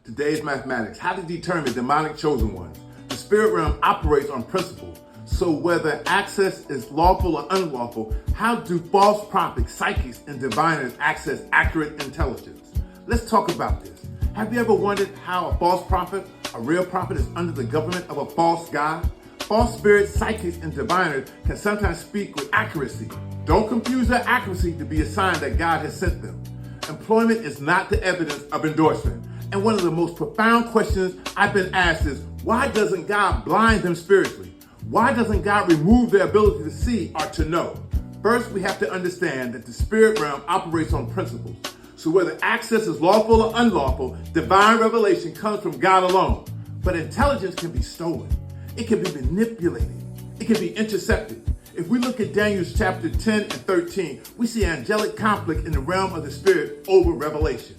Today's mathematics. How to determine demonic chosen ones. The spirit realm operates on principles. So whether access is lawful or unlawful, how do false prophets, psychics, and diviners access accurate intelligence? Let's talk about this. Have you ever wondered how a false prophet, a real prophet, is under the government of a false god? False spirits, psychics, and diviners can sometimes speak with accuracy. Don't confuse their accuracy to be a sign that God has sent them. Employment is not the evidence of endorsement. And one of the most profound questions I've been asked is, why doesn't God blind them spiritually? Why doesn't God remove their ability to see or to know? First, we have to understand that the spirit realm operates on principles. So whether access is lawful or unlawful, divine revelation comes from God alone. But intelligence can be stolen. It can be manipulated. It can be intercepted. If we look at Daniel's chapter 10 and 13, we see angelic conflict in the realm of the spirit over revelation.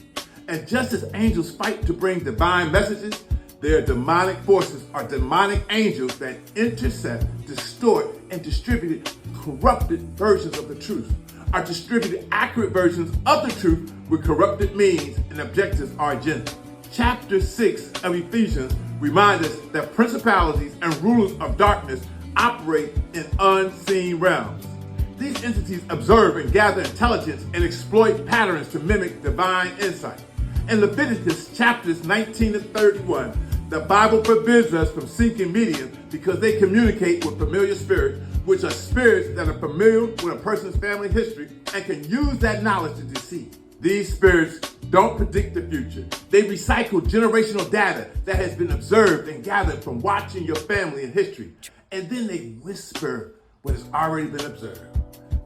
And just as angels fight to bring divine messages, there are demonic forces or demonic angels that intercept, distort, and distribute corrupted versions of the truth, or distributed accurate versions of the truth with corrupted means and objectives or agenda. Chapter 6 of Ephesians reminds us that principalities and rulers of darkness operate in unseen realms. These entities observe and gather intelligence and exploit patterns to mimic divine insight. In Leviticus chapters 19 and 31, the Bible forbids us from seeking mediums because they communicate with familiar spirits, which are spirits that are familiar with a person's family history and can use that knowledge to deceive. These spirits don't predict the future. They recycle generational data that has been observed and gathered from watching your family and history. And then they whisper what has already been observed.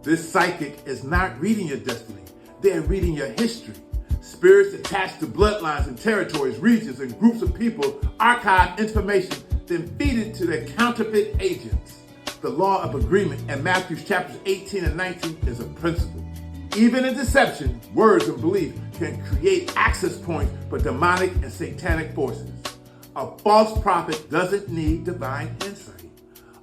This psychic is not reading your destiny. They're reading your history. Spirits attached to bloodlines and territories, regions, and groups of people archive information, then feed it to their counterfeit agents. The law of agreement in Matthew chapters 18 and 19 is a principle. Even in deception, words and belief can create access points for demonic and satanic forces. A false prophet doesn't need divine insight.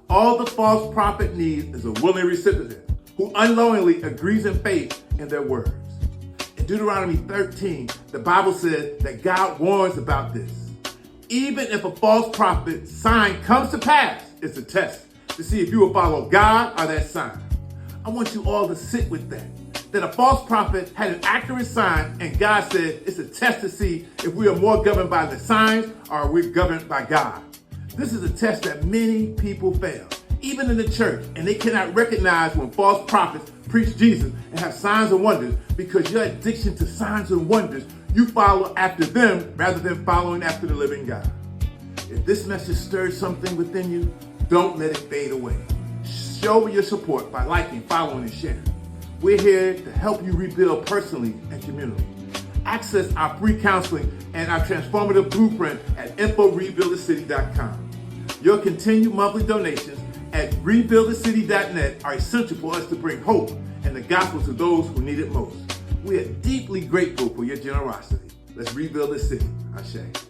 All the false prophet needs is a willing recipient who unknowingly agrees in faith in their words. In Deuteronomy 13, the Bible says that God warns about this. Even if a false prophet's sign comes to pass, it's a test to see if you will follow God or that sign. I want you all to sit with that a false prophet had an accurate sign and God said it's a test to see if we are more governed by the signs or we're governed by God. This is a test that many people fail, even in the church, and they cannot recognize when false prophets preach Jesus and have signs and wonders because your addiction to signs and wonders, you follow after them rather than following after the living God. If this message stirs something within you, don't let it fade away. Show your support by liking, following, and sharing. We're here to help you rebuild personally and communally. Access our free counseling and our transformative blueprint at inforebuildthecity.com. Your continued monthly donations at rebuildthecity.net are essential for us to bring hope and the gospel to those who need it most. We are deeply grateful for your generosity. Let's rebuild the city. Ashe.